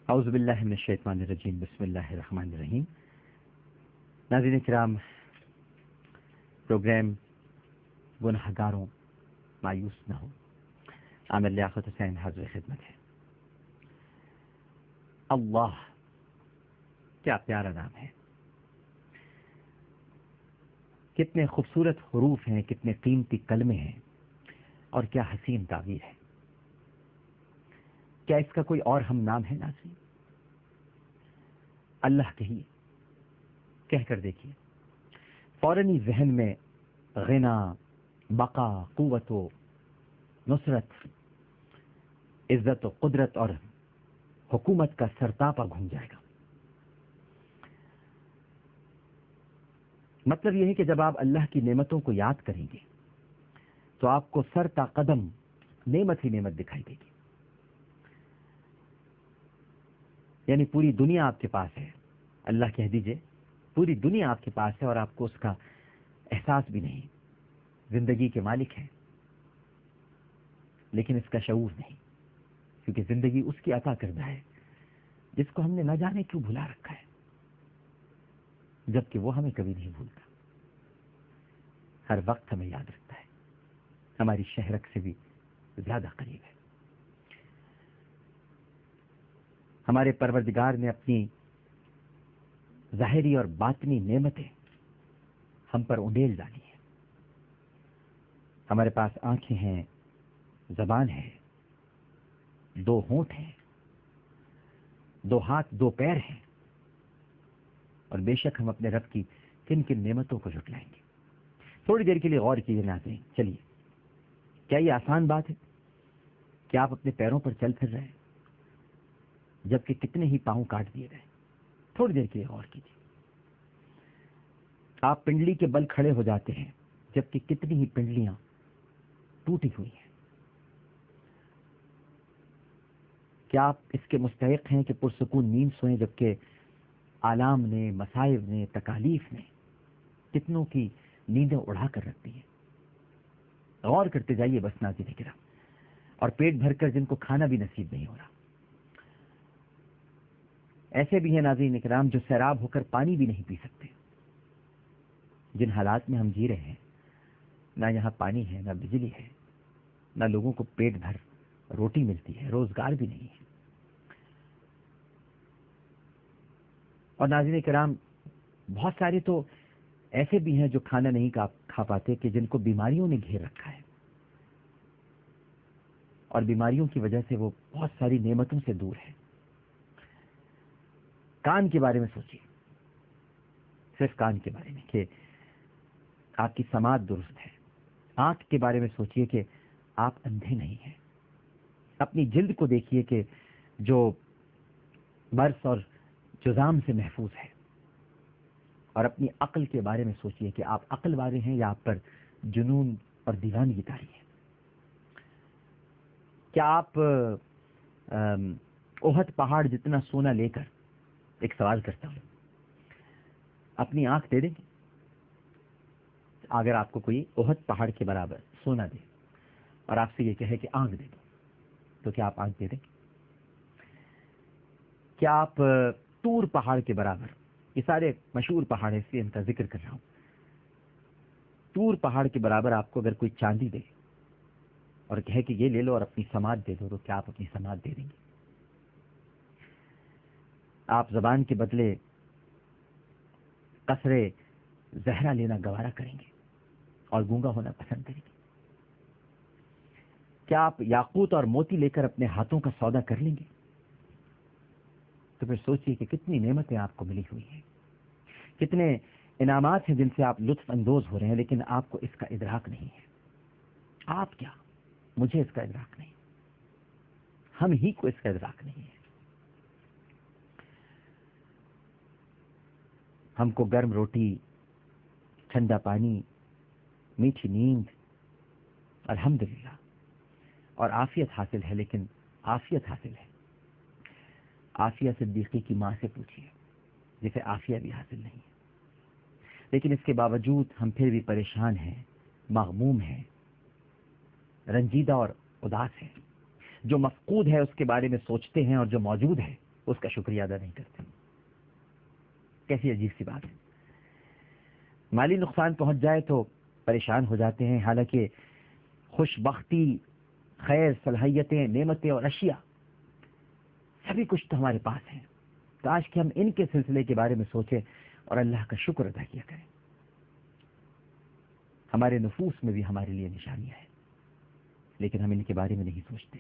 اعوذ باللہ من الشیطان الرجیم، بسم اللہ الرحمن الرحیم۔ ناظرین کرام، پروگرام گنہگاروں مایوس نہ ہو، عامر لیاقت حسین حاضر خدمت ہے۔ اللہ کیا پیارا نام ہے، کتنے خوبصورت حروف ہیں، کتنے قیمتی کلمے ہیں، اور کیا حسین تعبیر ہے۔ کیا اس کا کوئی اور ہم نام ہے ناظرین؟ اللہ کہیے، کہہ کر دیکھیے، فوراً ہی ذہن میں غنا، بقا، قوت و نصرت، عزت و قدرت اور حکومت کا سرتاپا گھوم جائے گا۔ مطلب یہ ہے کہ جب آپ اللہ کی نعمتوں کو یاد کریں گے تو آپ کو سر تا قدم نعمت ہی نعمت دکھائی دے گی، یعنی پوری دنیا آپ کے پاس ہے۔ اللہ کہہ دیجئے پوری دنیا آپ کے پاس ہے اور آپ کو اس کا احساس بھی نہیں۔ زندگی کے مالک ہیں لیکن اس کا شعور نہیں، کیونکہ زندگی اس کی عطا کردہ ہے جس کو ہم نے نہ جانے کیوں بھلا رکھا ہے، جبکہ وہ ہمیں کبھی نہیں بھولتا، ہر وقت ہمیں یاد رکھتا ہے، ہماری شہرک سے بھی زیادہ قریب ہے۔ ہمارے پروردگار نے اپنی ظاہری اور باطنی نعمتیں ہم پر انڈیل ڈالی ہیں۔ ہمارے پاس آنکھیں ہیں، زبان ہے، دو ہونٹ ہیں، دو ہاتھ، دو پیر ہیں، اور بے شک ہم اپنے رب کی کن کن نعمتوں کو جھٹلائیں گے۔ تھوڑی دیر کے لیے غور کیجیے ناظرین، چلیے، کیا یہ آسان بات ہے کہ آپ اپنے پیروں پر چل پھر رہے ہیں جبکہ کتنے ہی پاؤں کاٹ دیے گئے؟ تھوڑی دیر کے لیے غور کیجیے۔ آپ پنڈلی کے بل کھڑے ہو جاتے ہیں جبکہ کتنی ہی پنڈلیاں ٹوٹی ہوئی ہیں۔ کیا آپ اس کے مستحق ہیں کہ پرسکون نیند سوئیں جبکہ آلام نے، مصائب نے، تکالیف نے کتنوں کی نیندیں اڑا کر رکھتی ہیں؟ غور کرتے جائیے بس ناظرین کرام، اور پیٹ بھر کر جن کو کھانا بھی نصیب نہیں ہو رہا۔ ایسے بھی ہیں ناظرین کرام جو سیراب ہو کر پانی بھی نہیں پی سکتے۔ جن حالات میں ہم جی رہے ہیں، نہ یہاں پانی ہے، نہ بجلی ہے، نہ لوگوں کو پیٹ بھر روٹی ملتی ہے، روزگار بھی نہیں ہے۔ اور ناظرین کرام، بہت سارے تو ایسے بھی ہیں جو کھانا نہیں کھا پاتے کہ جن کو بیماریوں نے گھیر رکھا ہے، اور بیماریوں کی وجہ سے وہ بہت ساری نعمتوں سے دور ہے۔ کان کے بارے میں سوچیے، صرف کان کے بارے میں کہ آپ کی سماعت درست ہے۔ آنکھ کے بارے میں سوچیے کہ آپ اندھے نہیں ہیں۔ اپنی جلد کو دیکھیے کہ جو برس اور جذام سے محفوظ ہے، اور اپنی عقل کے بارے میں سوچیے کہ آپ عقل والے ہیں یا آپ پر جنون اور دیوانگی طاری ہے۔ کیا آپ احد پہاڑ جتنا سونا لے کر، ایک سوال کرتا ہوں، اپنی آنکھ دے دیں گے؟ اگر آپ کو کوئی احد پہاڑ کے برابر سونا دے اور آپ سے یہ کہے کہ آنکھ دے دو، تو کیا آپ آنکھ دے دیں گے؟ کیا آپ طور پہاڑ کے برابر، یہ سارے مشہور پہاڑ ہیں اس لیے ان کا ذکر کر رہا ہوں، طور پہاڑ کے برابر آپ کو اگر کوئی چاندی دے اور کہے کہ یہ لے لو اور اپنی سماعت دے دو، تو کیا آپ اپنی سماعت دے دیں گے؟ آپ زبان کے بدلے قصرے زہرا لینا گوارا کریں گے اور گونگا ہونا پسند کریں گے؟ کیا آپ یاقوت اور موتی لے کر اپنے ہاتھوں کا سودا کر لیں گے؟ تو پھر سوچئے کہ کتنی نعمتیں آپ کو ملی ہوئی ہیں، کتنے انعامات ہیں جن سے آپ لطف اندوز ہو رہے ہیں، لیکن آپ کو اس کا ادراک نہیں ہے۔ آپ کیا، مجھے اس کا ادراک نہیں، ہم ہی کو اس کا ادراک نہیں ہے۔ ہم کو گرم روٹی، ٹھنڈا پانی، میٹھی نیند، الحمدللہ، اور عافیت حاصل ہے، لیکن عافیت حاصل ہے، عافیہ صدیقی کی ماں سے پوچھیے جسے عافیہ بھی حاصل نہیں ہے۔ لیکن اس کے باوجود ہم پھر بھی پریشان ہیں، مغموم ہیں، رنجیدہ اور اداس ہیں۔ جو مفقود ہے اس کے بارے میں سوچتے ہیں، اور جو موجود ہے اس کا شکریہ ادا نہیں کرتے. کیسی عجیب سی بات ہے. مالی نقصان پہنچ جائے تو پریشان ہو جاتے ہیں، حالانکہ خوش بختی، خیر، صلاحیتیں، نعمتیں اور اشیاء سبھی کچھ تو ہمارے پاس ہیں. کاش کہ ہم ان کے سلسلے کے بارے میں سوچیں اور اللہ کا شکر ادا کیا کریں. ہمارے نفوس میں بھی ہمارے لیے نشانیاں ہیں، لیکن ہم ان کے بارے میں نہیں سوچتے.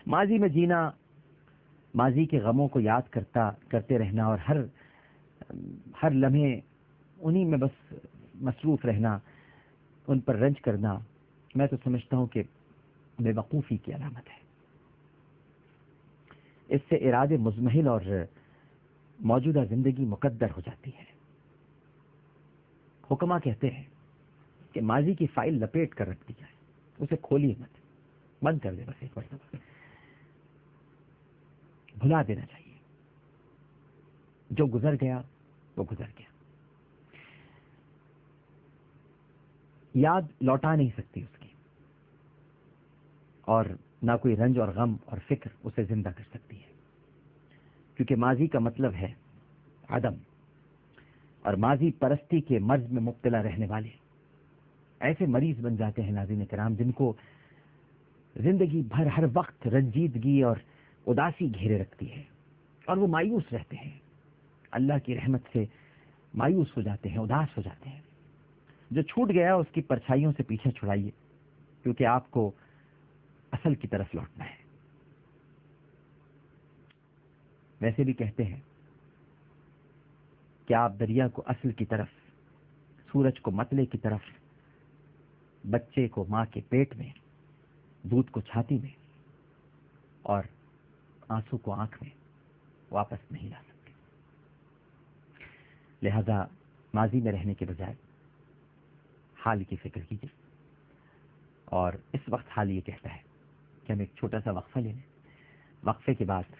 ماضی میں جینا، ماضی کے غموں کو یاد کرتے رہنا اور ہر لمحے انہی میں بس مصروف رہنا، ان پر رنج کرنا، میں تو سمجھتا ہوں کہ بے وقوفی کی علامت ہے. اس سے ارادے مزمحل اور موجودہ زندگی مقدر ہو جاتی ہے. حکما کہتے ہیں کہ ماضی کی فائل لپیٹ کر رکھ دی جائے، اسے کھولیے مت، بند کر دے بس ایک مرتبہ، بھلا دینا چاہیے. جو گزر گیا وہ گزر گیا. یاد لوٹا نہیں سکتی اس کی، اور نہ کوئی رنج اور غم اور فکر اسے زندہ کر سکتی ہے، کیونکہ ماضی کا مطلب ہے عدم. اور ماضی پرستی کے مرض میں مبتلا رہنے والے ایسے مریض بن جاتے ہیں ناظرین کرام، جن کو زندگی بھر ہر وقت رنجیدگی اور اداسی گھیرے رکھتی ہے، اور وہ مایوس رہتے ہیں، اللہ کی رحمت سے مایوس ہو جاتے ہیں، اداس ہو جاتے ہیں. جو چھوٹ گیا اس کی پرچھائیوں سے پیچھے چھڑائیے، کیونکہ آپ کو اصل کی طرف لوٹنا ہے. ویسے بھی کہتے ہیں کہ آپ دریا کو اصل کی طرف، سورج کو مطلع کی طرف، بچے کو ماں کے پیٹ میں، دودھ کو چھاتی میں اور آنسو کو آنکھ میں واپس نہیں لا سکتے. لہذا ماضی میں رہنے کے بجائے حال کی فکر کیجیے. اور اس وقت حال یہ کہتا ہے کہ ہم ایک چھوٹا سا وقفہ لے لیں. وقفے کے بعد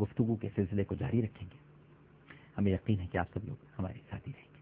گفتگو کے سلسلے کو جاری رکھیں گے. ہمیں یقین ہے کہ آپ سب لوگ ہمارے ساتھی رہیں گے.